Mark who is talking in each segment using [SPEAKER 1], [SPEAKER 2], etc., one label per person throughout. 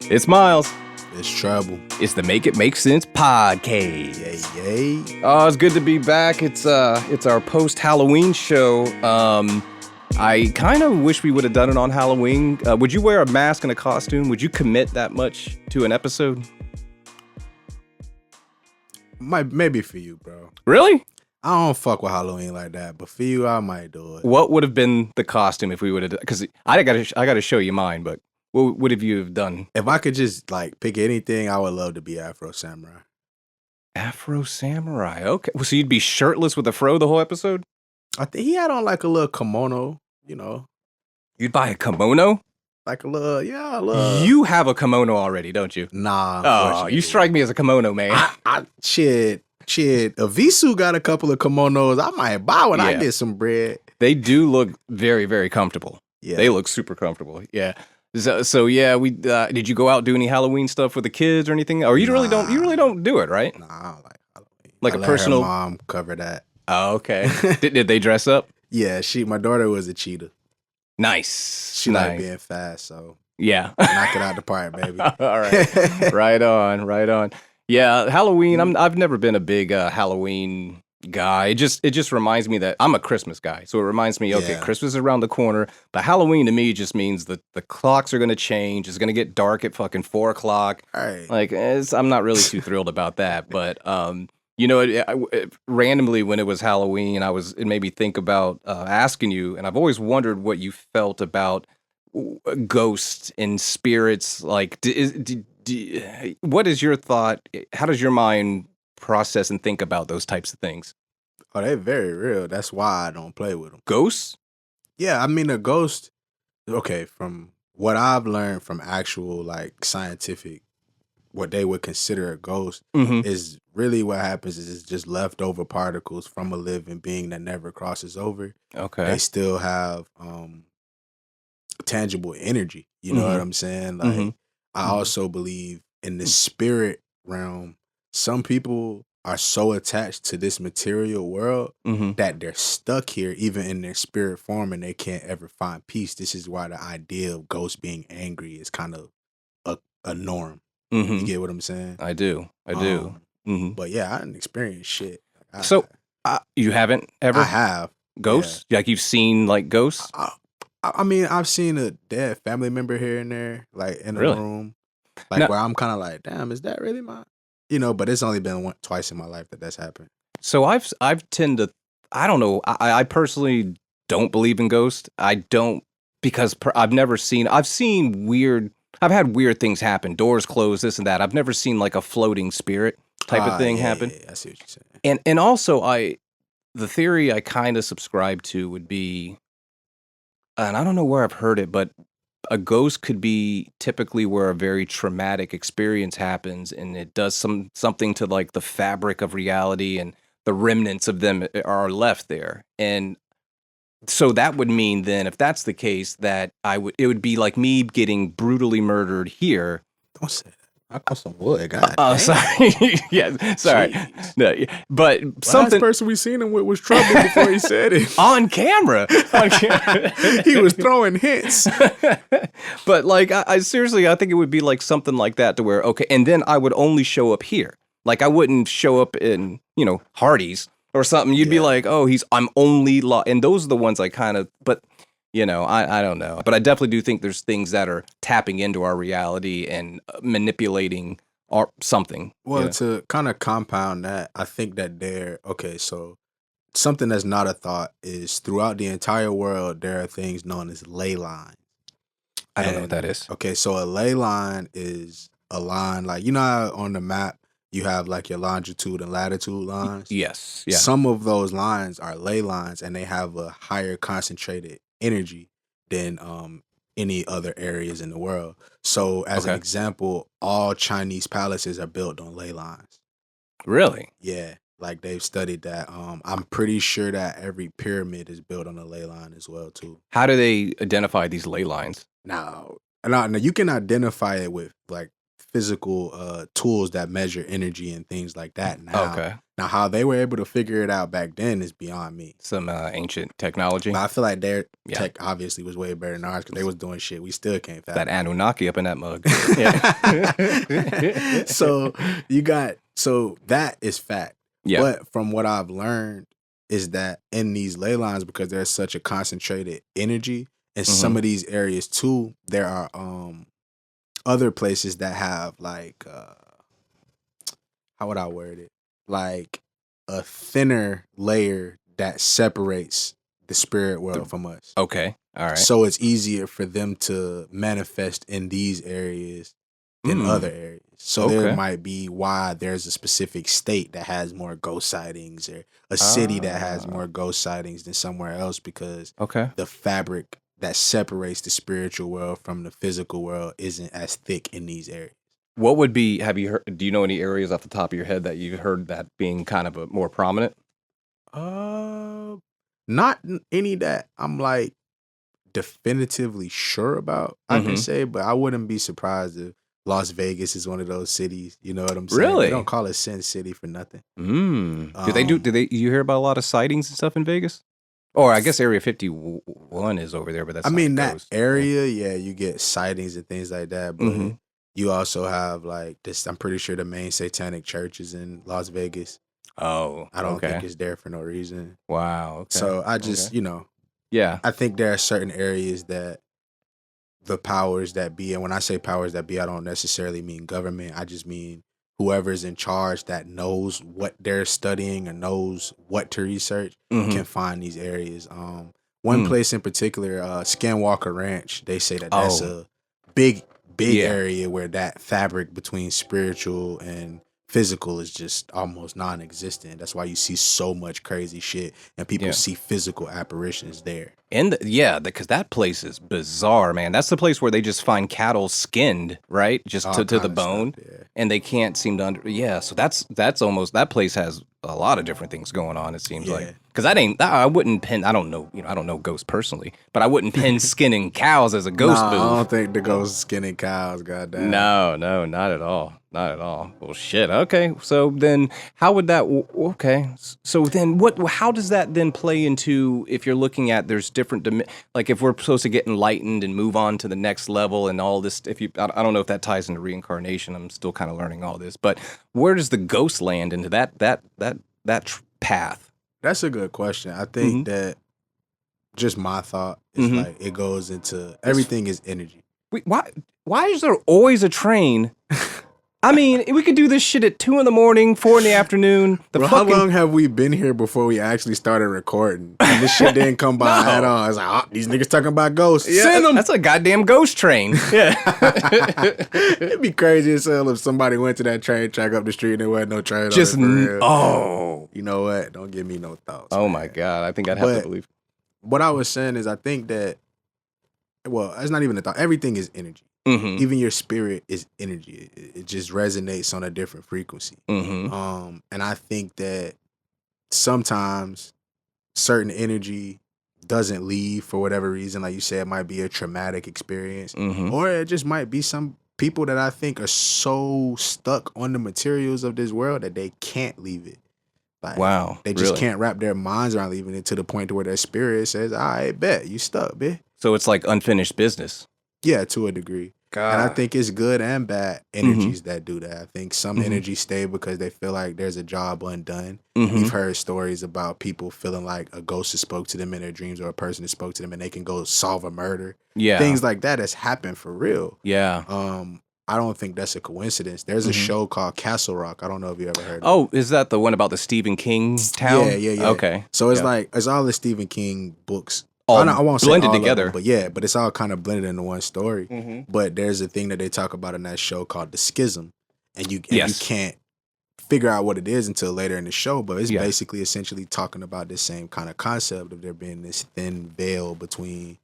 [SPEAKER 1] It's Miles.
[SPEAKER 2] It's Tr3bel.
[SPEAKER 1] It's the Make It Make Sense podcast.
[SPEAKER 2] Yay.
[SPEAKER 1] Oh, it's good to be back. It's our post-Halloween show. I kind of wish we would have done it on Halloween. Would you wear a mask and a costume? Would you commit that much to an episode?
[SPEAKER 2] Maybe for you, bro.
[SPEAKER 1] Really?
[SPEAKER 2] I don't fuck with Halloween like that, but for you, I might do it.
[SPEAKER 1] What would have been the costume if we would have? Because I gotta show you mine, but what would have you have done?
[SPEAKER 2] If I could just pick anything, I would love to be Afro Samurai.
[SPEAKER 1] Afro Samurai. Okay. Well, so you'd be shirtless with a fro the whole episode?
[SPEAKER 2] I think he had on a little kimono, you know.
[SPEAKER 1] You'd buy a kimono?
[SPEAKER 2] Like a little.
[SPEAKER 1] You have a kimono already, don't you?
[SPEAKER 2] Nah.
[SPEAKER 1] Oh, you strike me as a kimono man.
[SPEAKER 2] Shit. Avisu got a couple of kimonos. I might buy when I get some bread.
[SPEAKER 1] They do look very, very comfortable. Yeah. They look super comfortable. Yeah. So yeah, we did you go out do any Halloween stuff with the kids or anything? Or you really don't do it, right?
[SPEAKER 2] Nah, I don't like Halloween.
[SPEAKER 1] Like
[SPEAKER 2] I
[SPEAKER 1] a
[SPEAKER 2] let
[SPEAKER 1] personal
[SPEAKER 2] her mom cover that.
[SPEAKER 1] Oh, okay. did they dress up?
[SPEAKER 2] Yeah, my daughter was a cheetah.
[SPEAKER 1] Nice.
[SPEAKER 2] She liked being fast, so
[SPEAKER 1] yeah.
[SPEAKER 2] Knock it out the park, baby.
[SPEAKER 1] All right. Right on. Yeah, Halloween. I've never been a big Halloween guy. It just reminds me that I'm a Christmas guy. So it reminds me, okay, Christmas is around the corner, but Halloween to me just means that the clocks are going to change. It's going to get dark at fucking 4 o'clock.
[SPEAKER 2] Right.
[SPEAKER 1] Like, I'm not really too thrilled about that. But, randomly when it was Halloween, it made me think about asking you, and I've always wondered what you felt about ghosts and spirits. Like, what is your thought? How does your mind process and think about those types of things?
[SPEAKER 2] Oh, they're very real. That's why I don't play with them.
[SPEAKER 1] Ghosts?
[SPEAKER 2] Yeah, I mean, a ghost, okay, from what I've learned from actual, scientific, what they would consider a ghost is really what happens is it's just leftover particles from a living being that never crosses over.
[SPEAKER 1] Okay.
[SPEAKER 2] They still have tangible energy. You know what I'm saying? I also believe in the spirit realm. Some people are so attached to this material world that they're stuck here, even in their spirit form, and they can't ever find peace. This is why the idea of ghosts being angry is kind of a norm. You get what I'm saying?
[SPEAKER 1] I do.
[SPEAKER 2] But yeah, I didn't experience shit.
[SPEAKER 1] You haven't ever?
[SPEAKER 2] I have.
[SPEAKER 1] Ghosts? Yeah. Like you've seen ghosts?
[SPEAKER 2] I mean, I've seen a dead family member here and there, in a room, where I'm kind of like, damn, is that really my? But it's only been twice in my life that's happened.
[SPEAKER 1] So I've tend to, I don't know. I personally don't believe in ghosts. I don't because I've had weird things happen. Doors closed, this and that. I've never seen a floating spirit type of thing happen.
[SPEAKER 2] Yeah, I see what you're saying.
[SPEAKER 1] And also the theory I kind of subscribe to would be, and I don't know where I've heard it, but a ghost could be typically where a very traumatic experience happens and it does something to the fabric of reality and the remnants of them are left there. And so that would mean then, if that's the case, that it would be like me getting brutally murdered here.
[SPEAKER 2] Don't say that. I got some wood, God.
[SPEAKER 1] Oh, sorry. Yeah, sorry. No, but something.
[SPEAKER 2] Last person we seen him with was Tr3bel before he said it.
[SPEAKER 1] On camera.
[SPEAKER 2] He was throwing hints.
[SPEAKER 1] But I seriously, I think it would be something like that to where, okay, and then I would only show up here. I wouldn't show up in, Hardee's or something. You'd be like, oh, I'm only and those are the ones I kind of, but I don't know. But I definitely do think there's things that are tapping into our reality and manipulating something.
[SPEAKER 2] Well, to kind of compound that, I think that so something that's not a thought is throughout the entire world, there are things known as ley lines.
[SPEAKER 1] I don't know what that is.
[SPEAKER 2] Okay, so a ley line is a line, how on the map, you have your longitude and latitude lines.
[SPEAKER 1] Yes. Yeah.
[SPEAKER 2] Some of those lines are ley lines and they have a higher concentrated energy than any other areas in the world. So as an example, all Chinese palaces are built on ley lines.
[SPEAKER 1] Really?
[SPEAKER 2] Yeah. They've studied that. I'm pretty sure that every pyramid is built on a ley line as well too.
[SPEAKER 1] How do they identify these ley lines?
[SPEAKER 2] Now you can identify it with physical tools that measure energy and things like that.
[SPEAKER 1] Okay.
[SPEAKER 2] Now how they were able to figure it out back then is beyond me.
[SPEAKER 1] Some ancient technology.
[SPEAKER 2] But I feel like their tech obviously was way better than ours because they was doing shit we still can't fathom.
[SPEAKER 1] That Anunnaki up in that mug.
[SPEAKER 2] So that is fact.
[SPEAKER 1] Yeah.
[SPEAKER 2] But from what I've learned is that in these ley lines, because there's such a concentrated energy in some of these areas too, there are other places that have like how would I word it? Like a thinner layer that separates the spirit world from us.
[SPEAKER 1] Okay. All right.
[SPEAKER 2] So it's easier for them to manifest in these areas than other areas. So there might be why there's a specific state that has more ghost sightings or a city that has more ghost sightings than somewhere else because the fabric that separates the spiritual world from the physical world isn't as thick in these areas.
[SPEAKER 1] What would be, have you heard, do you know any areas off the top of your head that you've heard that being kind of a more prominent?
[SPEAKER 2] Not any that I'm like definitively sure about, I can say, but I wouldn't be surprised if Las Vegas is one of those cities. You know what I'm saying?
[SPEAKER 1] Really?
[SPEAKER 2] They don't call it Sin City for nothing.
[SPEAKER 1] You hear about a lot of sightings and stuff in Vegas? Or I guess Area 51 is over there, but that's
[SPEAKER 2] that area, you get sightings and things like that, but you also have like this, I'm pretty sure the main satanic church is in Las Vegas.
[SPEAKER 1] Oh,
[SPEAKER 2] I don't think it's there for no reason.
[SPEAKER 1] Wow. Okay.
[SPEAKER 2] So I just, I think there are certain areas that the powers that be, and when I say powers that be, I don't necessarily mean government. I just mean whoever's in charge that knows what they're studying or knows what to research can find these areas. One place in particular, Skinwalker Ranch, they say that that's a big area where that fabric between spiritual and physical is just almost non-existent. That's why you see so much crazy shit and people see physical apparitions there.
[SPEAKER 1] And because that place is bizarre, man. That's the place where they just find cattle skinned, right? Just to the bone.
[SPEAKER 2] Stuff,
[SPEAKER 1] and they can't seem to so that's almost, that place has a lot of different things going on, it seems like. Because I wouldn't pin, I don't know ghosts personally, but I wouldn't pin skinning cows as a ghost move.
[SPEAKER 2] I don't think the ghost skinning cows, goddamn.
[SPEAKER 1] No, not at all. Not at all. Well, shit. Okay. So then how would that, okay. So then how does that then play into, if you're looking at, there's different, like if we're supposed to get enlightened and move on to the next level and all this, I don't know if that ties into reincarnation. I'm still kind of learning all this, but where does the ghost land into that path?
[SPEAKER 2] That's a good question. I think that just my thought is like it goes into, everything is energy.
[SPEAKER 1] Wait, why is there always a train? I mean, we could do this shit at 2 a.m, 4 p.m.
[SPEAKER 2] How long have we been here before we actually started recording? And this shit didn't come by at all. It's like, these niggas talking about ghosts.
[SPEAKER 1] Yeah,
[SPEAKER 2] send them.
[SPEAKER 1] That's a goddamn ghost train. Yeah.
[SPEAKER 2] It'd be crazy as hell if somebody went to that train track up the street and there wasn't no train
[SPEAKER 1] Just,
[SPEAKER 2] on it for real.
[SPEAKER 1] Oh.
[SPEAKER 2] You know what? Don't give me no thoughts.
[SPEAKER 1] Oh, my God. I think I'd have to believe.
[SPEAKER 2] What I was saying is I think that, well, it's not even a thought. Everything is energy. Even your spirit is energy. It just resonates on a different frequency. And I think that sometimes certain energy doesn't leave for whatever reason. Like you said, it might be a traumatic experience. Or it just might be some people that I think are so stuck on the materials of this world that they can't leave it. Like,
[SPEAKER 1] wow.
[SPEAKER 2] They just can't wrap their minds around leaving it to the point to where their spirit says, I bet you stuck, bitch.
[SPEAKER 1] So it's like unfinished business.
[SPEAKER 2] Yeah, to a degree. God. And I think it's good and bad energies that do that. I think some energies stay because they feel like there's a job undone. We've heard stories about people feeling like a ghost has spoke to them in their dreams or a person has spoke to them and they can go solve a murder. Yeah. Things like that has happened for real.
[SPEAKER 1] Yeah.
[SPEAKER 2] I don't think that's a coincidence. There's a show called Castle Rock. I don't know if you ever heard of it.
[SPEAKER 1] Oh, is that the one about the Stephen King town?
[SPEAKER 2] Yeah.
[SPEAKER 1] Okay.
[SPEAKER 2] So it's like, it's all the Stephen King books.
[SPEAKER 1] All
[SPEAKER 2] I won't say
[SPEAKER 1] blended
[SPEAKER 2] all
[SPEAKER 1] together.
[SPEAKER 2] Of them, but it's all kind of blended into one story. But there's a thing that they talk about in that show called the schism. And you can't figure out what it is until later in the show, but it's basically essentially talking about this same kind of concept of there being this thin veil between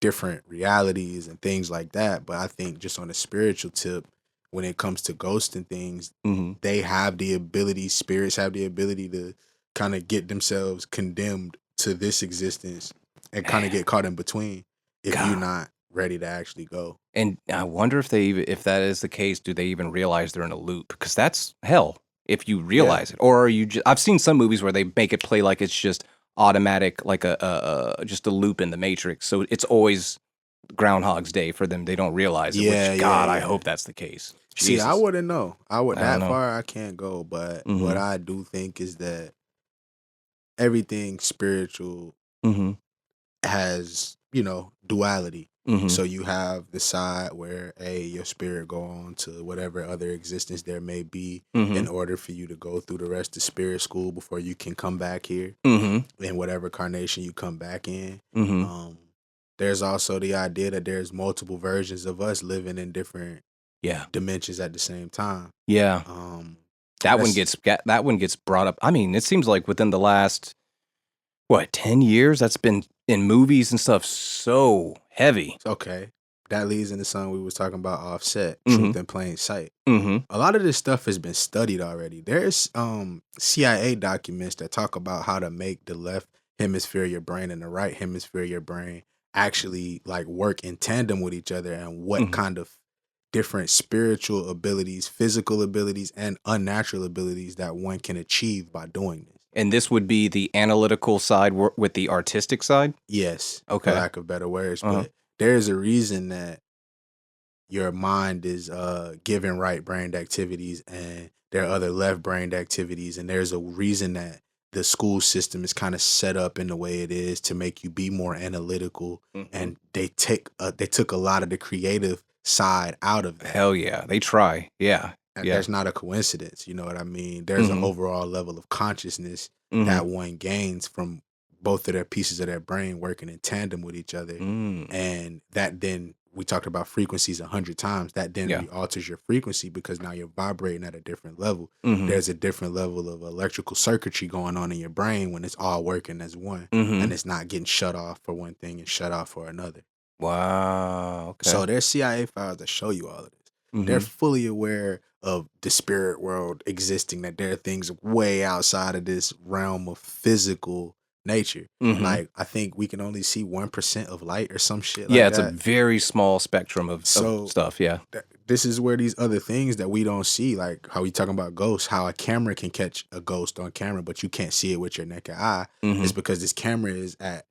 [SPEAKER 2] different realities and things like that. But I think just on a spiritual tip, when it comes to ghosts and things, they have the ability, spirits have the ability to kind of get themselves condemned to this existence and kind of get caught in between if you're not ready to actually go.
[SPEAKER 1] And I wonder if if that is the case, do they even realize they're in a loop? Because that's hell if you realize it. Or are you I've seen some movies where they make it play like it's just automatic, like just a loop in the Matrix. So it's always Groundhog's Day for them. They don't realize it, which God, I hope that's the case.
[SPEAKER 2] See, I wouldn't know. That
[SPEAKER 1] know.
[SPEAKER 2] far I can't go, but what I do think is that everything spiritual has, duality. So you have the side where, your spirit go on to whatever other existence there may be in order for you to go through the rest of spirit school before you can come back here in whatever carnation you come back in. There's also the idea that there's multiple versions of us living in different dimensions at the same time.
[SPEAKER 1] Yeah. That one gets brought up. I mean, it seems like within the last 10 years that's been in movies and stuff so heavy.
[SPEAKER 2] Okay. That leads into something we was talking about offset, truth in plain sight. A lot of this stuff has been studied already. There's CIA documents that talk about how to make the left hemisphere of your brain and the right hemisphere of your brain actually like work in tandem with each other, and what kind of different spiritual abilities, physical abilities, and unnatural abilities that one can achieve by doing this.
[SPEAKER 1] And this would be the analytical side with the artistic side?
[SPEAKER 2] Yes.
[SPEAKER 1] Okay.
[SPEAKER 2] For lack of better words. But there's a reason that your mind is given right-brained activities and there are other left-brained activities. And there's a reason that the school system is kind of set up in the way it is to make you be more analytical. And they took a lot of the creative side out of that.
[SPEAKER 1] Hell yeah. They try. Yeah.
[SPEAKER 2] And there's not a coincidence, you know what I mean? There's an overall level of consciousness that one gains from both of their pieces of their brain working in tandem with each other. And that then, we talked about frequencies 100 times, that then alters your frequency because now you're vibrating at a different level. There's a different level of electrical circuitry going on in your brain when it's all working as one. And it's not getting shut off for one thing and shut off for another.
[SPEAKER 1] Wow. Okay.
[SPEAKER 2] So there's CIA files that show you all of this. They're fully aware of the spirit world existing, that there are things way outside of this realm of physical nature. Like, I think we can only see 1% of light or some shit like that.
[SPEAKER 1] Yeah, it's a very small spectrum of stuff, yeah.
[SPEAKER 2] This is where these other things that we don't see, like how we talking about ghosts, how a camera can catch a ghost on camera, but you can't see it with your naked eye. It's because this camera is at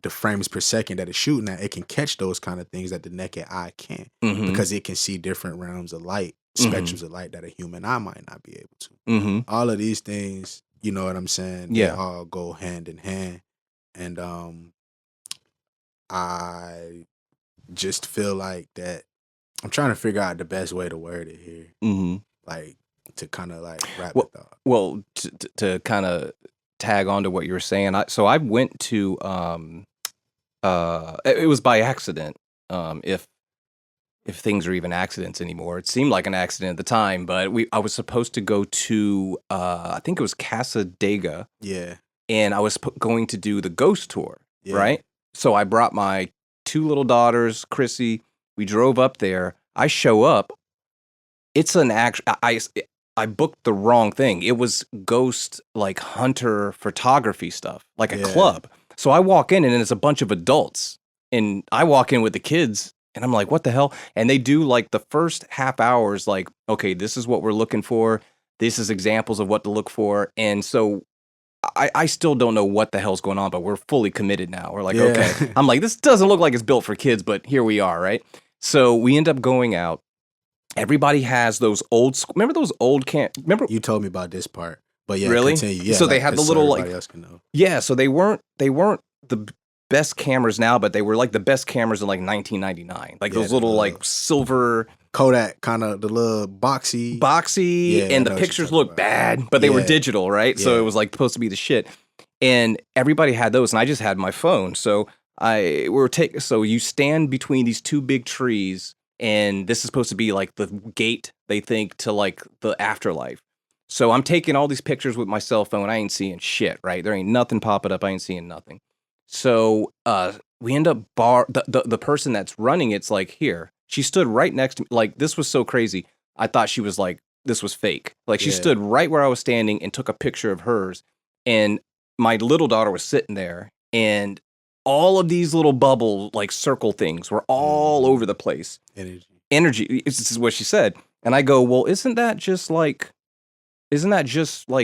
[SPEAKER 2] the frames per second that it's shooting at. It can catch those kind of things that the naked eye can't, because it can see different realms of light, spectrums of light that a human eye might not be able to. All of these things, you know what I'm saying?
[SPEAKER 1] Yeah.
[SPEAKER 2] They all go hand in hand. And I just feel like that I'm trying to figure out the best way to word it here. Like, to kind of like wrap it up.
[SPEAKER 1] Well, to kind of tag on to what you were saying, so I went to it was by accident, if things are even accidents anymore. It seemed like an accident at the time, but I was supposed to go to I think it was Casadega.
[SPEAKER 2] Yeah.
[SPEAKER 1] And I was going to do the ghost tour, right? So I brought my 2 little daughters, Chrissy. We drove up there. I show up. It's an I booked the wrong thing. It was ghost, like, hunter photography stuff, like a club. So I walk in and it's a bunch of adults, and I walk in with the kids and I'm like, what the hell? And they do like the first half hours, like, okay, this is what we're looking for. This is examples of what to look for. And so I still don't know what the hell's going on, but we're fully committed now. We're like, okay. I'm like, this doesn't look like it's built for kids, but here we are, right? So we end up going out. Everybody has those old school. Remember those old remember?
[SPEAKER 2] You told me about this part, but yeah,
[SPEAKER 1] really?
[SPEAKER 2] Continue. Yeah,
[SPEAKER 1] so they had the little like.
[SPEAKER 2] Else can know.
[SPEAKER 1] Yeah, so they weren't the best cameras now, but they were like the best cameras in like 1999. Like those little like silver
[SPEAKER 2] Kodak, kind of the little boxy,
[SPEAKER 1] and the pictures looked bad, but they were digital, right? So it was like supposed to be the shit. And everybody had those, and I just had my phone. So so you stand between these 2 big trees. And this is supposed to be like the gate, they think, to like the afterlife. So I'm taking all these pictures with my cell phone. I ain't seeing shit, right? There ain't nothing popping up. I ain't seeing nothing. So we end up the person that's running it's like, here. She stood right next to me. Like, this was so crazy. I thought she was like, this was fake. Like, she stood right where I was standing and took a picture of hers. And my little daughter was sitting there. And all of these little bubble, like circle things were all over the place. Energy. This is what she said. And I go, well, isn't that just like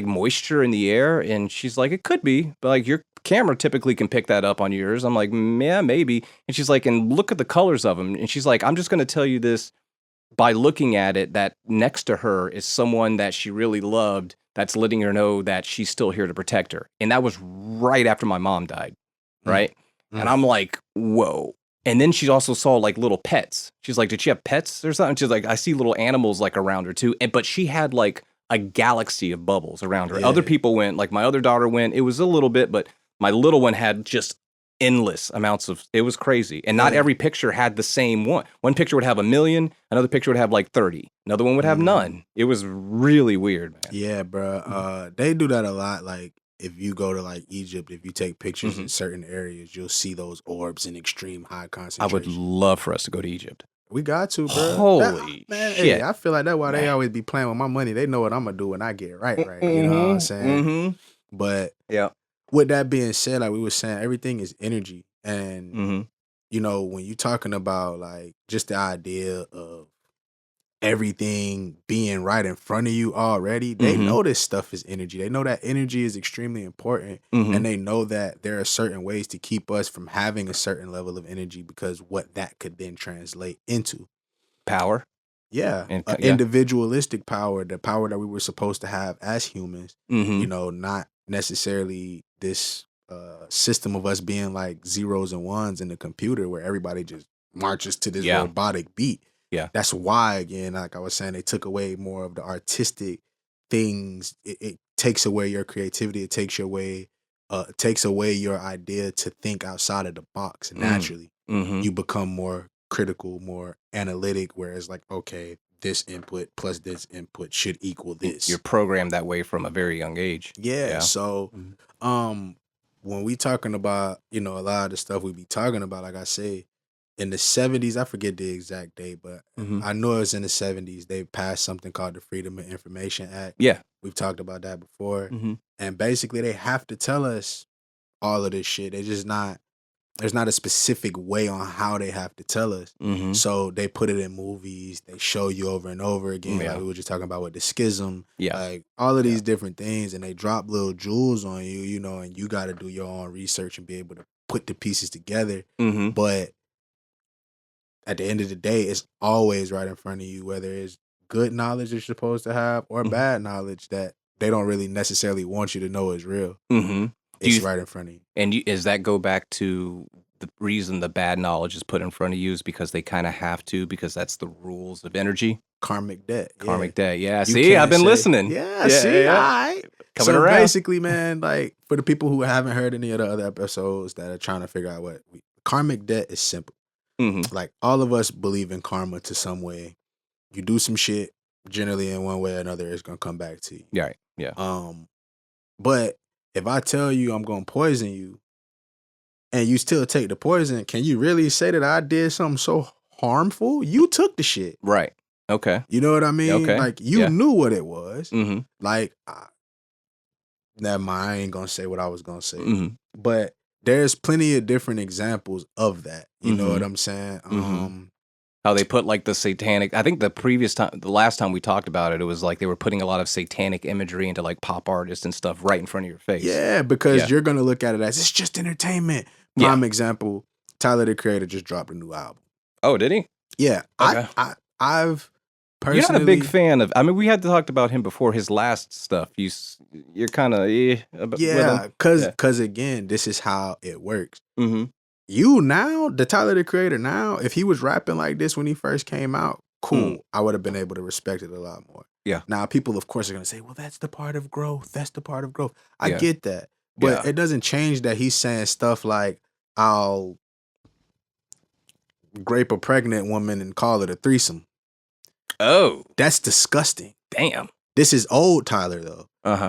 [SPEAKER 1] moisture in the air? And she's like, it could be, but like your camera typically can pick that up on yours. I'm like, yeah, maybe. And she's like, and look at the colors of them. And she's like, I'm just going to tell you this by looking at it, that next to her is someone that she really loved that's letting her know that she's still here to protect her. And that was right after my mom died, right? And I'm like, whoa. And then she also saw like little pets. She's like, did she have pets or something? She's like, I see little animals like around her too. But she had like a galaxy of bubbles around her. Other people went, like my other daughter went, it was a little bit, but my little one had just endless amounts of, it was crazy. And not every picture had the same one. One picture would have 1 million, another picture would have like 30. Another one would have none. It was really weird, man.
[SPEAKER 2] Yeah, bro. They do that a lot. Like if you go to like Egypt, if you take pictures in certain areas, you'll see those orbs in extreme high concentration.
[SPEAKER 1] I would love for us to go to Egypt.
[SPEAKER 2] We got to, bro.
[SPEAKER 1] Holy
[SPEAKER 2] man,
[SPEAKER 1] shit.
[SPEAKER 2] Hey, I feel like that's why they always be playing with my money. They know what I'm going to do when I get right. You know what I'm saying? But with that being said, like we were saying, everything is energy. And, you know, when you're talking about like just the idea of everything being right in front of you already, they know this stuff is energy. They know that energy is extremely important, and they know that there are certain ways to keep us from having a certain level of energy, because what that could then translate into
[SPEAKER 1] power.
[SPEAKER 2] Yeah, individualistic power, the power that we were supposed to have as humans. You know, not necessarily this system of us being like zeros and ones in the computer where everybody just marches to this robotic beat.
[SPEAKER 1] Yeah.
[SPEAKER 2] That's why, again, like I was saying, they took away more of the artistic things. It takes away your creativity. It takes away your idea to think outside of the box. Naturally, you become more critical, more analytic, whereas like, okay, this input plus this input should equal this.
[SPEAKER 1] You're programmed that way from a very young age.
[SPEAKER 2] Yeah. So, when we talking about, you know, a lot of the stuff we be talking about, like I say, in the 70s, I forget the exact date, but I know it was in the 70s, they passed something called the Freedom of Information Act.
[SPEAKER 1] Yeah.
[SPEAKER 2] We've talked about that before. And basically, they have to tell us all of this shit. There's not a specific way on how they have to tell us. So they put it in movies. They show you over and over again. Like we were just talking about with the schism. Like all of these different things. And they drop little jewels on you, you know, and you got to do your own research and be able to put the pieces together. But at the end of the day, it's always right in front of you, whether it's good knowledge you're supposed to have or bad knowledge that they don't really necessarily want you to know is real. It's right in front of you.
[SPEAKER 1] And does that go back to the reason the bad knowledge is put in front of you is because they kind of have to, because that's the rules of energy?
[SPEAKER 2] Karmic debt.
[SPEAKER 1] Karmic debt. Yeah. See, I've been listening.
[SPEAKER 2] Yeah. See, all right.
[SPEAKER 1] Coming around.
[SPEAKER 2] Basically, man, like for the people who haven't heard any of the other episodes that are trying to figure out karmic debt is simple. Like all of us believe in karma to some way. You do some shit, generally in one way or another, it's gonna come back to you.
[SPEAKER 1] Right. Yeah.
[SPEAKER 2] But if I tell you I'm gonna poison you, and you still take the poison, can you really say that I did something so harmful? You took the shit.
[SPEAKER 1] Right. Okay.
[SPEAKER 2] You know what I mean?
[SPEAKER 1] Okay.
[SPEAKER 2] Like you knew what it was. Like, never mind. I ain't gonna say what I was gonna say. But there's plenty of different examples of that. You know what I'm saying?
[SPEAKER 1] How they put like the satanic, I think the last time we talked about it, it was like they were putting a lot of satanic imagery into like pop artists and stuff right in front of your face.
[SPEAKER 2] Yeah, because you're going to look at it as it's just entertainment. Prime example, Tyler, the Creator, just dropped a new album.
[SPEAKER 1] Oh, did he?
[SPEAKER 2] Yeah. Okay. I've personally...
[SPEAKER 1] You're not a big fan of, I mean, we had talked about him before his last stuff. You're kind of,
[SPEAKER 2] yeah, because again, this is how it works. You now, the Tyler, the Creator now, if he was rapping like this when he first came out, cool. I would have been able to respect it a lot more.
[SPEAKER 1] Yeah.
[SPEAKER 2] Now, people, of course, are going to say, well, that's the part of growth. That's the part of growth. I get that. But it doesn't change that he's saying stuff like, I'll grape a pregnant woman and call it a threesome.
[SPEAKER 1] Oh.
[SPEAKER 2] That's disgusting.
[SPEAKER 1] Damn.
[SPEAKER 2] This is old Tyler, though.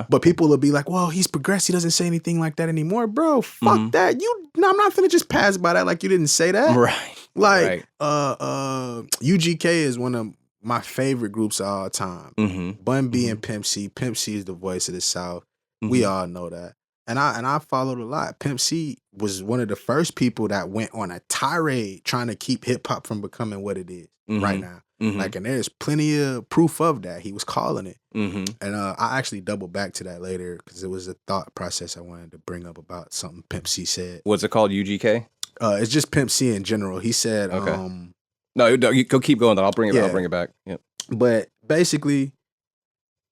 [SPEAKER 2] But people will be like, well, he's progressed. He doesn't say anything like that anymore. Bro, fuck that. I'm not finna just pass by that like you didn't say that.
[SPEAKER 1] Right.
[SPEAKER 2] Like, UGK is one of my favorite groups of all time. Bun B and Pimp C. Pimp C is the voice of the South. We all know that. And I followed a lot. Pimp C was one of the first people that went on a tirade trying to keep hip hop from becoming what it is right now. Like, and there's plenty of proof of that. He was calling it. And I actually doubled back to that later because it was a thought process I wanted to bring up about something Pimp C said.
[SPEAKER 1] What's it called? UGK?
[SPEAKER 2] It's just Pimp C in general. He said,
[SPEAKER 1] okay. No, you go keep going. Then I'll bring it. I'll bring it back. Yep.
[SPEAKER 2] But basically,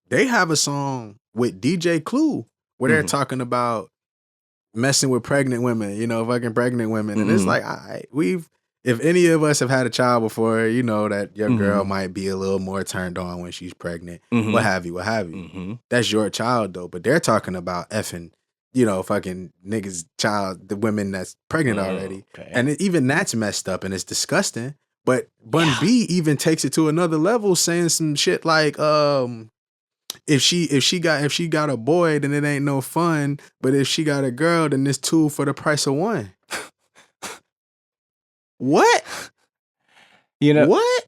[SPEAKER 2] they have a song with DJ Clue where they're talking about messing with pregnant women, you know, fucking pregnant women. And it's like, if any of us have had a child before, you know that your girl might be a little more turned on when she's pregnant, what have you. That's your child though. But they're talking about effing, you know, fucking niggas' child, the women that's pregnant already. Okay. And even that's messed up and it's disgusting. But Bun B even takes it to another level, saying some shit like, if she got a boy, then it ain't no fun. But if she got a girl, then it's 2 for the price of 1. What?
[SPEAKER 1] You know
[SPEAKER 2] what?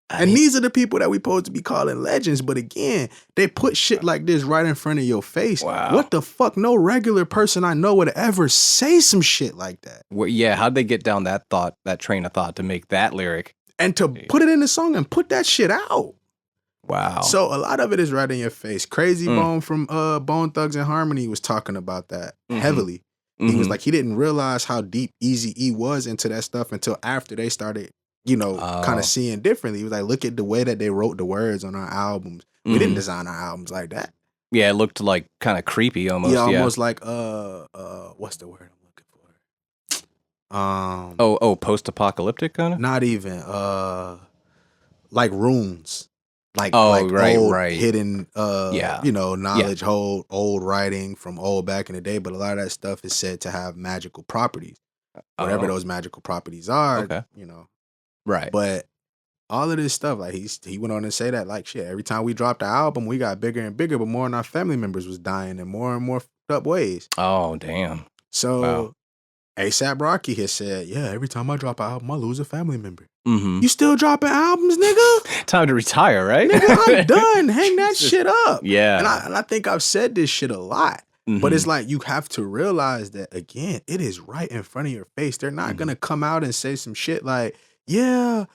[SPEAKER 2] And these are the people that we supposed to be calling legends. But again, they put shit like this right in front of your face.
[SPEAKER 1] Wow.
[SPEAKER 2] What the fuck? No regular person I know would ever say some shit like that.
[SPEAKER 1] Well, yeah, how'd they get down that train of thought to make that lyric?
[SPEAKER 2] And to put it in the song and put that shit out.
[SPEAKER 1] Wow.
[SPEAKER 2] So a lot of it is right in your face. Crazy Bone from Bone Thugs and Harmony was talking about that heavily. He was like, he didn't realize how deep Eazy-E was into that stuff until after they started, you know, kind of seeing differently. He was like, look at the way that they wrote the words on our albums. We didn't design our albums like that.
[SPEAKER 1] Yeah, it looked like kind of creepy almost.
[SPEAKER 2] Yeah, almost like what's the word I'm looking for?
[SPEAKER 1] Post-apocalyptic kind of?
[SPEAKER 2] Not even like runes. Like
[SPEAKER 1] right,
[SPEAKER 2] old
[SPEAKER 1] right.
[SPEAKER 2] hidden you know, knowledge, old writing from old back in the day, but a lot of that stuff is said to have magical properties. Whatever those magical properties are, you know.
[SPEAKER 1] Right.
[SPEAKER 2] But all of this stuff, like he went on to say that, like, shit, every time we dropped the album, we got bigger and bigger, but more and our family members was dying in more and more fucked up ways.
[SPEAKER 1] Oh, damn.
[SPEAKER 2] So A$AP Rocky has said, yeah, every time I drop an album, I lose a family member. You still dropping albums, nigga?
[SPEAKER 1] Time to retire, right?
[SPEAKER 2] Nigga, I'm done. Hang that shit up.
[SPEAKER 1] Yeah.
[SPEAKER 2] And I think I've said this shit a lot. But it's like, you have to realize that, again, it is right in front of your face. They're not going to come out and say some shit like, yeah,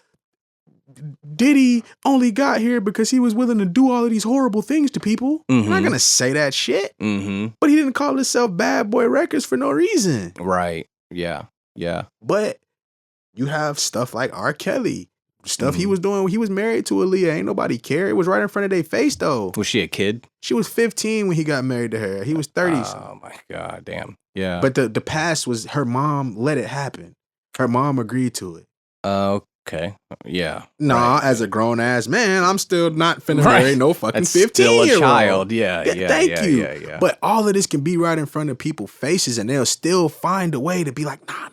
[SPEAKER 2] Diddy only got here because he was willing to do all of these horrible things to people. They're not going to say that shit. But he didn't call himself Bad Boy Records for no reason.
[SPEAKER 1] Right. Yeah. Yeah.
[SPEAKER 2] But you have stuff like R. Kelly. Stuff he was doing when he was married to Aaliyah. Ain't nobody care. It was right in front of their face, though.
[SPEAKER 1] Was she a kid?
[SPEAKER 2] She was 15 when he got married to her. He was 30.
[SPEAKER 1] Oh, my God. Damn. Yeah.
[SPEAKER 2] But the past was her mom let it happen. Her mom agreed to it.
[SPEAKER 1] Okay. Yeah.
[SPEAKER 2] Nah, as a grown-ass man, I'm still not finna marry no fucking 15-year-old.
[SPEAKER 1] Still a child. Yeah.
[SPEAKER 2] Thank you.
[SPEAKER 1] Yeah.
[SPEAKER 2] But all of this can be right in front of people's faces, and they'll still find a way to be like, nah.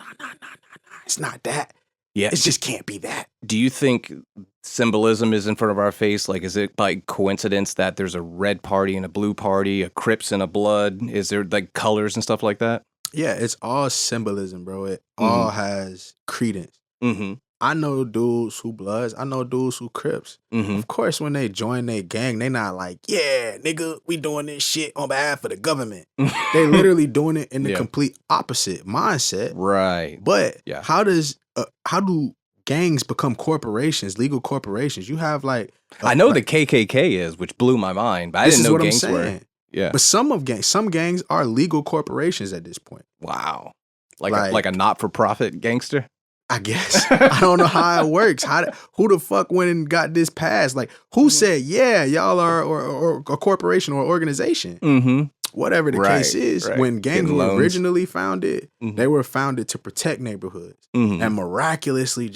[SPEAKER 2] It's not that.
[SPEAKER 1] Yeah.
[SPEAKER 2] It just can't be that.
[SPEAKER 1] Do you think symbolism is in front of our face? Like, is it by coincidence that there's a red party and a blue party, a Crips and a Blood? Is there like colors and stuff like that?
[SPEAKER 2] Yeah, it's all symbolism, bro. It all has credence. I know dudes who Bloods. I know dudes who Crips. Of course, when they join their gang, they not like, yeah, nigga, we doing this shit on behalf of the government. They literally doing it in the complete opposite mindset.
[SPEAKER 1] Right.
[SPEAKER 2] But how do gangs become corporations, legal corporations? You have like
[SPEAKER 1] I know the KKK is, which blew my mind, but I didn't know gangs were. Yeah.
[SPEAKER 2] But some gangs are legal corporations at this point.
[SPEAKER 1] Wow. Like a not-for-profit gangster?
[SPEAKER 2] I guess. I don't know how it works. Who the fuck went and got this passed? Like, who said, yeah, y'all are or a corporation or organization? Whatever the case is, when gangs were originally founded, they were founded to protect neighborhoods. And miraculously,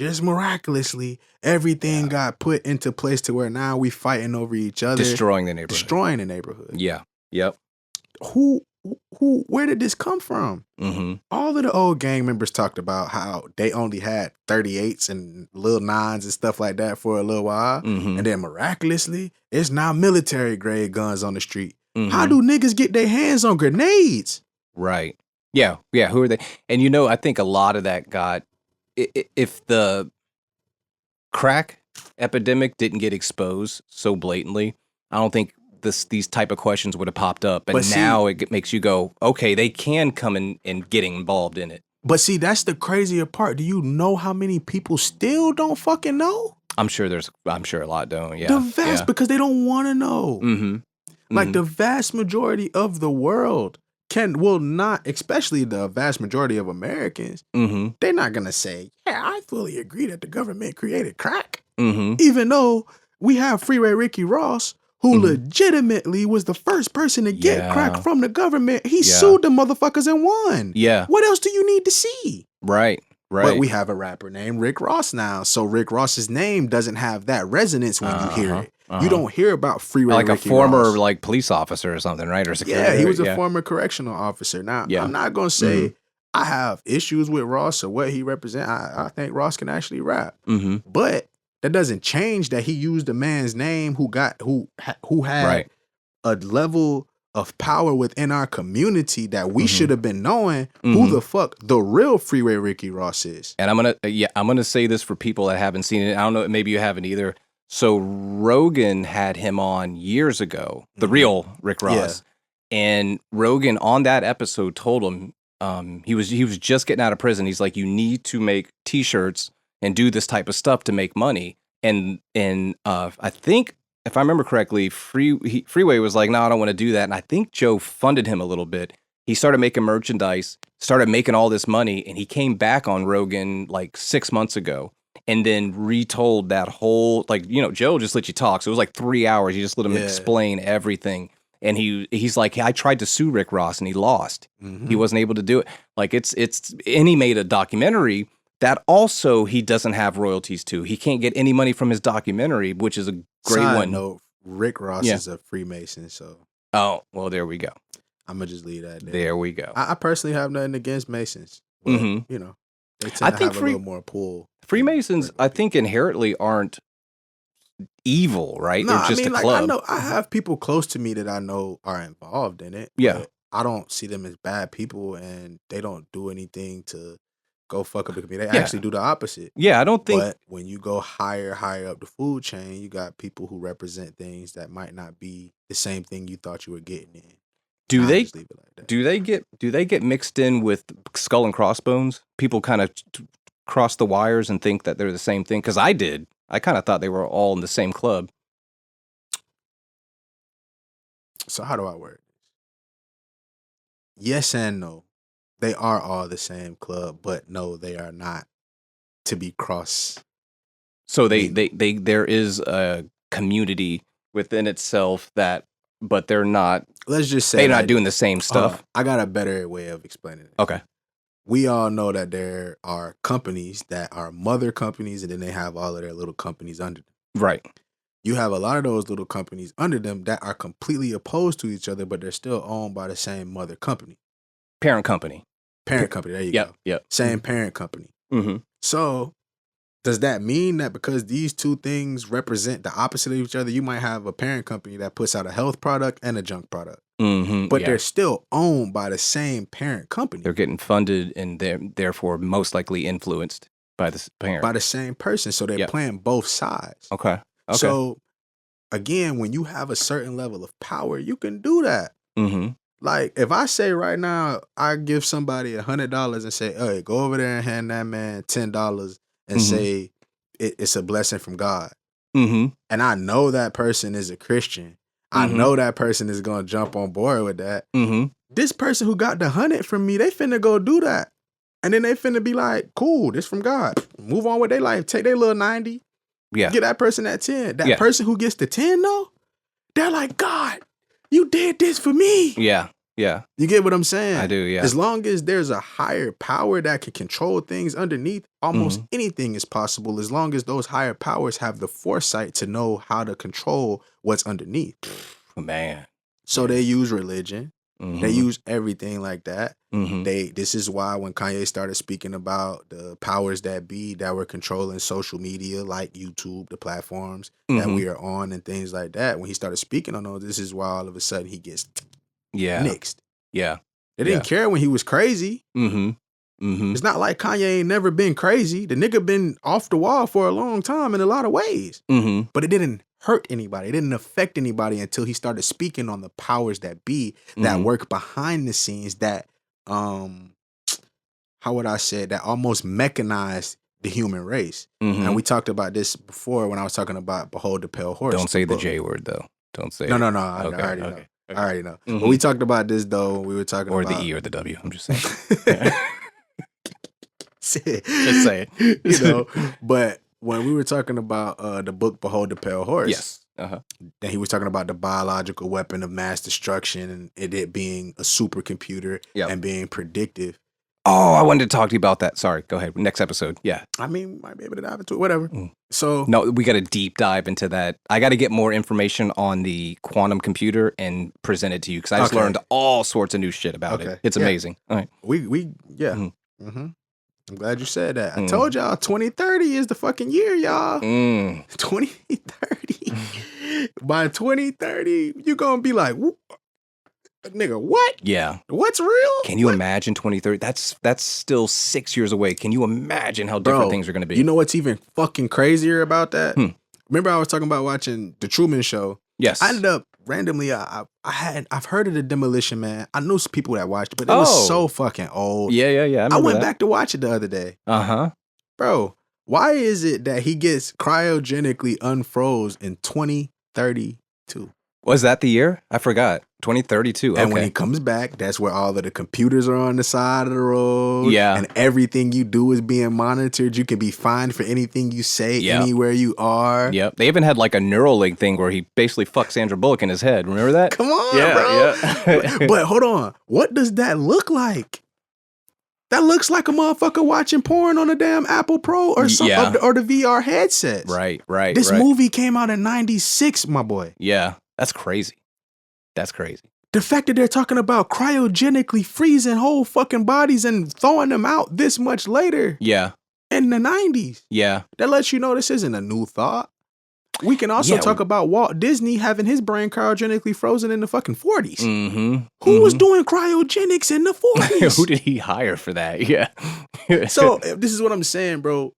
[SPEAKER 2] everything got put into place to where now we fighting over each other.
[SPEAKER 1] Destroying the neighborhood. Yeah. Yep.
[SPEAKER 2] Where did this come from? All of the old gang members talked about how they only had 38s and little 9s and stuff like that for a little while. And then miraculously, it's now military grade guns on the street. How do niggas get their hands on grenades?
[SPEAKER 1] Right. Yeah. Who are they? And I think a lot of that got, if the crack epidemic didn't get exposed so blatantly, I don't think these type of questions would have popped up. And
[SPEAKER 2] But see-
[SPEAKER 1] now it makes you go, okay, they can come in and get involved in it.
[SPEAKER 2] But see, that's the crazier part. Do you know how many people still don't fucking know?
[SPEAKER 1] I'm sure a lot don't. Yeah.
[SPEAKER 2] The vast, because they don't want to know.
[SPEAKER 1] Mm-hmm.
[SPEAKER 2] Like the vast majority of the world will not, especially the vast majority of Americans, they're not going to say, yeah, I fully agree that the government created crack. Even though we have Freeway Ricky Ross, who legitimately was the first person to get crack from the government. He sued the motherfuckers and won.
[SPEAKER 1] Yeah.
[SPEAKER 2] What else do you need to see?
[SPEAKER 1] Right.
[SPEAKER 2] But we have a rapper named Rick Ross now. So Rick Ross's name doesn't have that resonance when you hear it. You don't hear about Freeway
[SPEAKER 1] like
[SPEAKER 2] Ricky
[SPEAKER 1] a former
[SPEAKER 2] Ross.
[SPEAKER 1] like police officer or something, right? Or security.
[SPEAKER 2] Yeah, he was a former correctional officer. Now, I'm not going to say I have issues with Ross or what he represents. I think Ross can actually rap. But that doesn't change that he used a man's name who had a level of power within our community that we should have been knowing who the fuck the real Freeway Ricky Ross is.
[SPEAKER 1] And I'm gonna say this for people that haven't seen it. I don't know, maybe you haven't either. So Rogan had him on years ago, the real Rick Ross, and Rogan on that episode told him he was just getting out of prison. He's like, you need to make T-shirts and do this type of stuff to make money. And I think, if I remember correctly, Freeway was like, no, I don't want to do that. And I think Joe funded him a little bit. He started making merchandise, started making all this money, and he came back on Rogan like 6 months ago and then retold that whole, like, Joe just let you talk. So it was like 3 hours. You just let him explain everything. And he's like, I tried to sue Rick Ross and he lost. He wasn't able to do it. Like and he made a documentary that also he doesn't have royalties to. He can't get any money from his documentary, which is a great one.
[SPEAKER 2] Note, Rick Ross is a Freemason, so.
[SPEAKER 1] Oh, well, there we go.
[SPEAKER 2] I'm going to just leave that there.
[SPEAKER 1] There we go.
[SPEAKER 2] I personally have nothing against Masons. But, they tend to have a little more pull.
[SPEAKER 1] Freemasons, I think, inherently aren't evil, right?
[SPEAKER 2] No,
[SPEAKER 1] They're just a club.
[SPEAKER 2] I have people close to me that I know are involved in it.
[SPEAKER 1] Yeah.
[SPEAKER 2] I don't see them as bad people, and they don't do anything to go fuck up the community. They actually do the opposite.
[SPEAKER 1] Yeah, I don't think.
[SPEAKER 2] But when you go higher up the food chain, you got people who represent things that might not be the same thing you thought you were getting in.
[SPEAKER 1] Do they get mixed in with skull and crossbones? People kind of cross the wires and think that they're the same thing. Because I did. I kind of thought they were all in the same club.
[SPEAKER 2] So how do I word this? Yes and no. They are all the same club, but no, they are not to be cross.
[SPEAKER 1] So there is a community within itself but they're not.
[SPEAKER 2] Let's just say
[SPEAKER 1] they're not doing the same stuff.
[SPEAKER 2] I got a better way of explaining it.
[SPEAKER 1] Okay.
[SPEAKER 2] We all know that there are companies that are mother companies, and then they have all of their little companies under them.
[SPEAKER 1] Right.
[SPEAKER 2] You have a lot of those little companies under them that are completely opposed to each other, but they're still owned by the same mother company.
[SPEAKER 1] Parent company.
[SPEAKER 2] Parent company. There you go.
[SPEAKER 1] Yep.
[SPEAKER 2] Same parent company. So does that mean that because these two things represent the opposite of each other, you might have a parent company that puts out a health product and a junk product? But they're still owned by the same parent company.
[SPEAKER 1] They're getting funded and they're therefore most likely influenced by the parent.
[SPEAKER 2] By the same person. So they're playing both sides.
[SPEAKER 1] Okay.
[SPEAKER 2] So again, when you have a certain level of power, you can do that. Like if I say right now, I give somebody $100 and say, hey, go over there and hand that man $10 and say it's a blessing from God. And I know that person is a Christian. I know that person is going to jump on board with that. This person who got the 100 from me, they finna go do that. And then they finna be like, cool, this from God. Move on with their life. Take their little 90.
[SPEAKER 1] Yeah.
[SPEAKER 2] Get that person that 10. That person who gets the 10 though, they're like, God, you did this for me.
[SPEAKER 1] Yeah.
[SPEAKER 2] You get what I'm saying?
[SPEAKER 1] I do, yeah.
[SPEAKER 2] As long as there's a higher power that can control things underneath, almost anything is possible as long as those higher powers have the foresight to know how to control what's underneath.
[SPEAKER 1] Man.
[SPEAKER 2] So they use religion. They use everything like that. This is why when Kanye started speaking about the powers that be that were controlling social media like YouTube, the platforms that we are on and things like that, when he started speaking on those, this is why all of a sudden he gets nixed.
[SPEAKER 1] Yeah.
[SPEAKER 2] They didn't care when he was crazy. It's not like Kanye ain't never been crazy. The nigga been off the wall for a long time in a lot of ways. But it didn't hurt anybody. It didn't affect anybody until he started speaking on the powers that be that work behind the scenes that, how would I say it, that almost mechanized the human race. And we talked about this before when I was talking about Behold the Pale Horse.
[SPEAKER 1] Don't say the J word, though. Don't say
[SPEAKER 2] No,
[SPEAKER 1] it.
[SPEAKER 2] no, no. I already know. I already know. When we talked about this, though, we were talking about...
[SPEAKER 1] Or the E or the W. I'm just saying. Just say it.
[SPEAKER 2] You know, but when we were talking about the book Behold the Pale Horse...
[SPEAKER 1] Yes.
[SPEAKER 2] Then he was talking about the biological weapon of mass destruction and it being a supercomputer and being predictive.
[SPEAKER 1] Oh, I wanted to talk to you about that. Sorry, go ahead. Next episode. Yeah.
[SPEAKER 2] I mean, might be able to dive into it, whatever. So
[SPEAKER 1] no, we got to deep dive into that. I got to get more information on the quantum computer and present it to you because I just learned all sorts of new shit about it. It's amazing. All right.
[SPEAKER 2] I'm glad you said that. I told y'all 2030 is the fucking year, y'all. 2030. By 2030, you're going to be like, nigga, what?
[SPEAKER 1] Yeah.
[SPEAKER 2] What's real?
[SPEAKER 1] Can you imagine 2030? That's still 6 years away. Can you imagine how different things are going to be?
[SPEAKER 2] You know what's even fucking crazier about that? Remember I was talking about watching The Truman Show?
[SPEAKER 1] Yes.
[SPEAKER 2] I ended up randomly, I've heard of The Demolition Man. I knew some people that watched it, but it was so fucking old.
[SPEAKER 1] Yeah.
[SPEAKER 2] I went back to watch it the other day. Bro, why is it that he gets cryogenically unfroze in 2032?
[SPEAKER 1] Was that the year? I forgot. 2032.
[SPEAKER 2] And when he comes back, that's where all of the computers are on the side of the road.
[SPEAKER 1] Yeah.
[SPEAKER 2] And everything you do is being monitored. You can be fined for anything you say anywhere you are.
[SPEAKER 1] Yep. They even had like a Neuralink thing where he basically fucked Sandra Bullock in his head. Remember that?
[SPEAKER 2] Come on, bro. Yeah. But hold on. What does that look like? That looks like a motherfucker watching porn on a damn Apple Pro or something, or the VR headsets.
[SPEAKER 1] Right.
[SPEAKER 2] This movie came out in 96, my boy.
[SPEAKER 1] Yeah. That's crazy. That's crazy.
[SPEAKER 2] The fact that they're talking about cryogenically freezing whole fucking bodies and throwing them out this much later.
[SPEAKER 1] Yeah.
[SPEAKER 2] In the 90s.
[SPEAKER 1] Yeah.
[SPEAKER 2] That lets you know this isn't a new thought. We can also talk about Walt Disney having his brain cryogenically frozen in the fucking 40s. Who was doing cryogenics in the 40s?
[SPEAKER 1] Who did he hire for that? Yeah.
[SPEAKER 2] So this is what I'm saying, bro.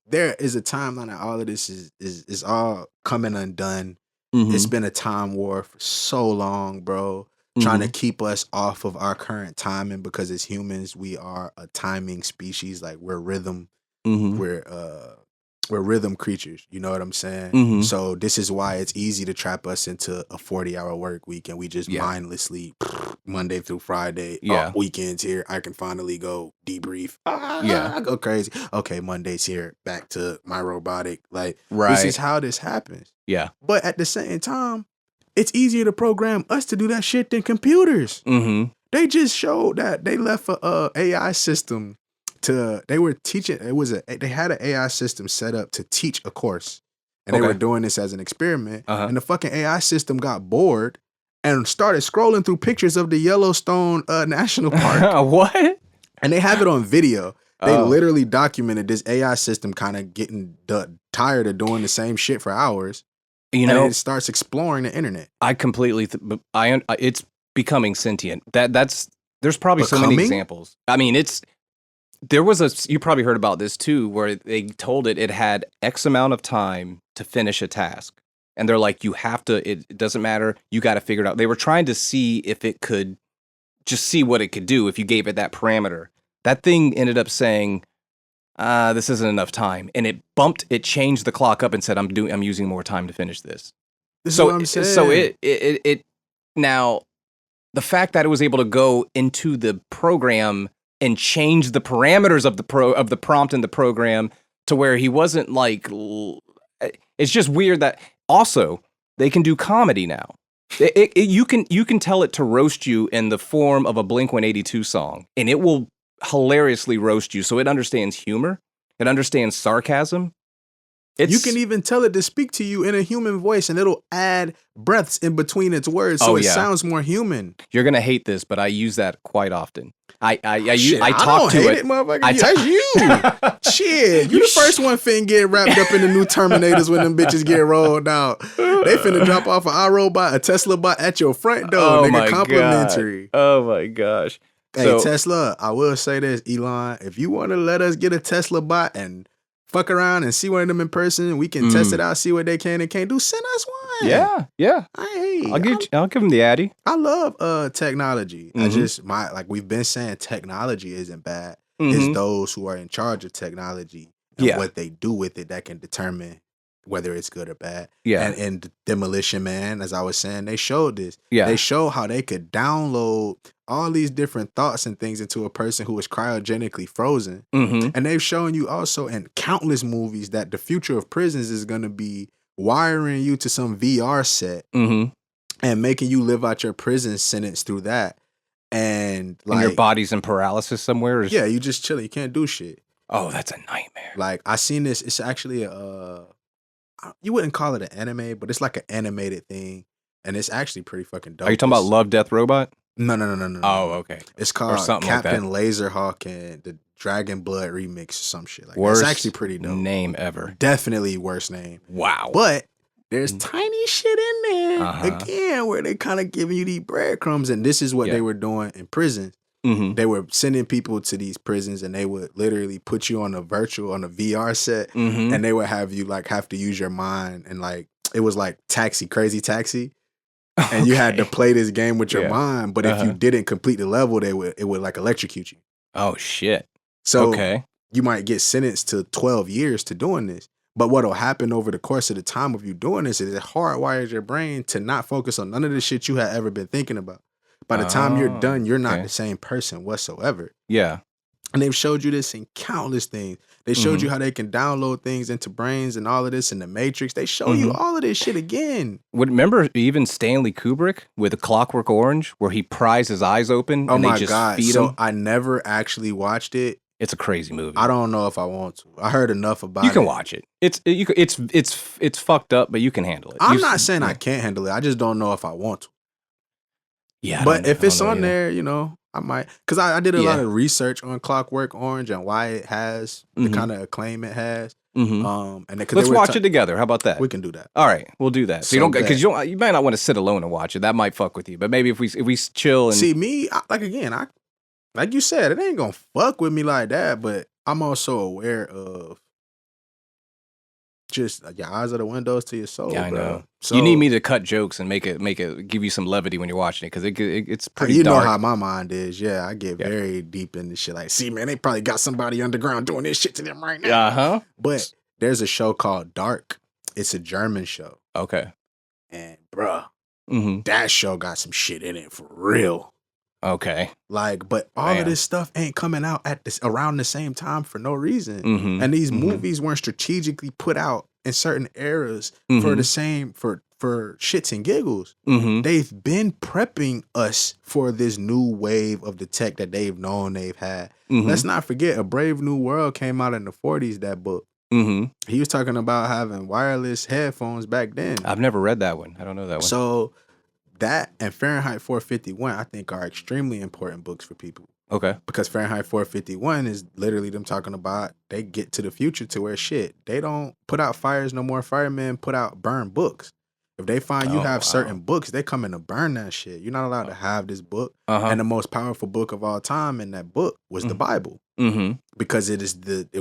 [SPEAKER 2] There is a timeline that all of this is all coming undone. It's been a time war for so long, bro. Trying to keep us off of our current timing because as humans, we are a timing species. Like we're rhythm. We're rhythm creatures. You know what I'm saying? So this is why it's easy to trap us into a 40-hour work week and we just mindlessly Monday through Friday. Weekends here. I can finally go debrief. I go crazy. Okay, Monday's here. Back to my robotic. Like this is how this happens.
[SPEAKER 1] Yeah.
[SPEAKER 2] But at the same time, it's easier to program us to do that shit than computers. They just showed that they left a AI system they were teaching. They had an AI system set up to teach a course, and they were doing this as an experiment. And the fucking AI system got bored and started scrolling through pictures of the Yellowstone National Park.
[SPEAKER 1] What?
[SPEAKER 2] And they have it on video. They literally documented this AI system kind of getting tired of doing the same shit for hours. You know, and it starts exploring the internet.
[SPEAKER 1] I completely. It's becoming sentient. There's probably so many examples. I mean, you probably heard about this too, where they told it had X amount of time to finish a task. And they're like, you have to, it doesn't matter. You got to figure it out. They were trying to see if it could just see what it could do if you gave it that parameter. That thing ended up saying, this isn't enough time. And it changed the clock up and said, I'm using more time to finish this.
[SPEAKER 2] This is what I'm saying.
[SPEAKER 1] So it now, the fact that it was able to go into the program and change the parameters of the prompt in the program to where he wasn't like, it's just weird that also they can do comedy now. You can tell it to roast you in the form of a Blink-182 song and it will hilariously roast you. So it understands humor. It understands sarcasm.
[SPEAKER 2] You can even tell it to speak to you in a human voice and it'll add breaths in between its words so it sounds more human.
[SPEAKER 1] You're going to hate this, but I use that quite often. I
[SPEAKER 2] talk to it. That's you. Shit, you the first one finna get wrapped up in the new Terminators when them bitches get rolled out. They finna drop off an iRobot, a Tesla bot at your front door, nigga. Complimentary.
[SPEAKER 1] Oh my gosh.
[SPEAKER 2] Hey, Tesla, I will say this, Elon. If you want to let us get a Tesla bot and fuck around and see one of them in person. We can test it out, see what they can and can't do. Send us one.
[SPEAKER 1] Yeah, yeah. I'll give them the Addy.
[SPEAKER 2] I love technology. I just like we've been saying, technology isn't bad. It's those who are in charge of technology and what they do with it that can determine whether it's good or bad. Yeah. And Demolition Man, as I was saying, they showed this. Yeah. They show how they could download all these different thoughts and things into a person who is cryogenically frozen. And they've shown you also in countless movies that the future of prisons is going to be wiring you to some VR set and making you live out your prison sentence through that. And like
[SPEAKER 1] your body's in paralysis somewhere?
[SPEAKER 2] Yeah, you just chilling. You can't do shit.
[SPEAKER 1] Oh, that's a nightmare.
[SPEAKER 2] Like, I seen this. It's actually you wouldn't call it an anime, but it's like an animated thing. And it's actually pretty fucking dope.
[SPEAKER 1] Are you talking about Love, Death, Robot?
[SPEAKER 2] No.
[SPEAKER 1] Oh, okay.
[SPEAKER 2] It's called Captain Laserhawk and the Dragon Blood remix or some shit like that. It's actually pretty dope.
[SPEAKER 1] Name ever.
[SPEAKER 2] Definitely worst name.
[SPEAKER 1] Wow.
[SPEAKER 2] But there's tiny shit in there, again, where they kind of giving you these breadcrumbs. And this is what they were doing in prison. They were sending people to these prisons and they would literally put you on a VR set and they would have you like have to use your mind. And like, it was like Crazy Taxi. And you had to play this game with your mind. But if you didn't complete the level, it would like electrocute you.
[SPEAKER 1] Oh, shit.
[SPEAKER 2] So you might get sentenced to 12 years to doing this. But what'll happen over the course of the time of you doing this is it hardwires your brain to not focus on none of the shit you had ever been thinking about. By the time you're done, you're not the same person whatsoever. Yeah. And they've showed you this in countless things. They showed you how they can download things into brains and all of this in the Matrix. They show you all of this shit again.
[SPEAKER 1] Remember even Stanley Kubrick with A Clockwork Orange, where he pries his eyes open and they just feed him?
[SPEAKER 2] I never actually watched it.
[SPEAKER 1] It's a crazy movie.
[SPEAKER 2] I don't know if I want to. I heard enough about it.
[SPEAKER 1] You can watch it. It's fucked up, but you can handle it.
[SPEAKER 2] I'm not saying I can't handle it. I just don't know if I want to.
[SPEAKER 1] Yeah,
[SPEAKER 2] but if it's on there, you know, I might, because I did a lot of research on Clockwork Orange and why it has the kind of acclaim it has. And
[SPEAKER 1] let's watch it together. How about that?
[SPEAKER 2] We can do that.
[SPEAKER 1] All right, we'll do that. So you don't, because you might not want to sit alone and watch it. That might fuck with you. But maybe if we chill and
[SPEAKER 2] see me, like you said, it ain't gonna fuck with me like that. But I'm also aware of just your eyes are the windows to your soul. Yeah, I know.
[SPEAKER 1] So, you need me to cut jokes and make it give you some levity when you're watching it, because it's pretty.
[SPEAKER 2] You
[SPEAKER 1] dark.
[SPEAKER 2] know how my mind is. Yeah, I get very deep into shit. Like, see, man, they probably got somebody underground doing this shit to them right now. But there's a show called Dark. It's a German show.
[SPEAKER 1] Okay.
[SPEAKER 2] And bruh, that show got some shit in it for real.
[SPEAKER 1] Okay.
[SPEAKER 2] Like, but all of this stuff ain't coming out around the same time for no reason. And these movies weren't strategically put out in certain eras for the same for shits and giggles. They've been prepping us for this new wave of the tech that they've known they've had. Let's not forget, A Brave New World came out in the 40s, that book. He was talking about having wireless headphones back then.
[SPEAKER 1] I've never read that one. I don't know that one.
[SPEAKER 2] So that and Fahrenheit 451, I think, are extremely important books for people.
[SPEAKER 1] Okay.
[SPEAKER 2] Because Fahrenheit 451 is literally them talking about they get to the future to where shit, they don't put out fires no more. Firemen burn books. If they find you have certain books, they come in to burn that shit. You're not allowed to have this book. And the most powerful book of all time in that book was the Bible. Because it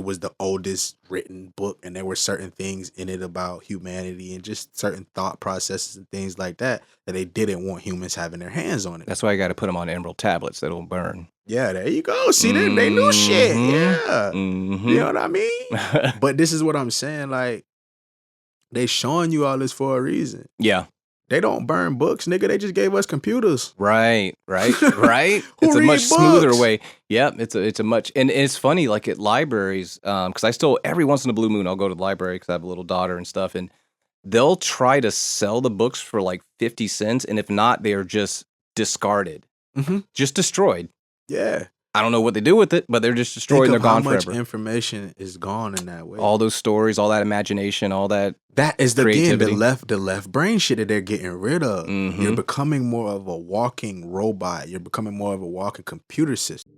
[SPEAKER 2] was the oldest written book, and there were certain things in it about humanity and just certain thought processes and things like that they didn't want humans having their hands on it.
[SPEAKER 1] That's why I got to put them on emerald tablets that'll burn.
[SPEAKER 2] Yeah, there you go. See, they knew shit. Yeah. You know what I mean? But this is what I'm saying. Like, they showing you all this for a reason. Yeah. They don't burn books, nigga. They just gave us computers.
[SPEAKER 1] Right. It's a much smoother way. Yep. It's a much, and it's funny, like at libraries, because I still, every once in a blue moon, I'll go to the library because I have a little daughter and stuff, and they'll try to sell the books for like 50 cents, and if not, they are just discarded. Just destroyed.
[SPEAKER 2] Yeah.
[SPEAKER 1] I don't know what they do with it, but they're just destroyed and they're gone forever.
[SPEAKER 2] How much information is gone in that way?
[SPEAKER 1] All those stories, all that imagination, all that.
[SPEAKER 2] That is the left brain shit that they're getting rid of. You're becoming more of a walking robot. You're becoming more of a walking computer system.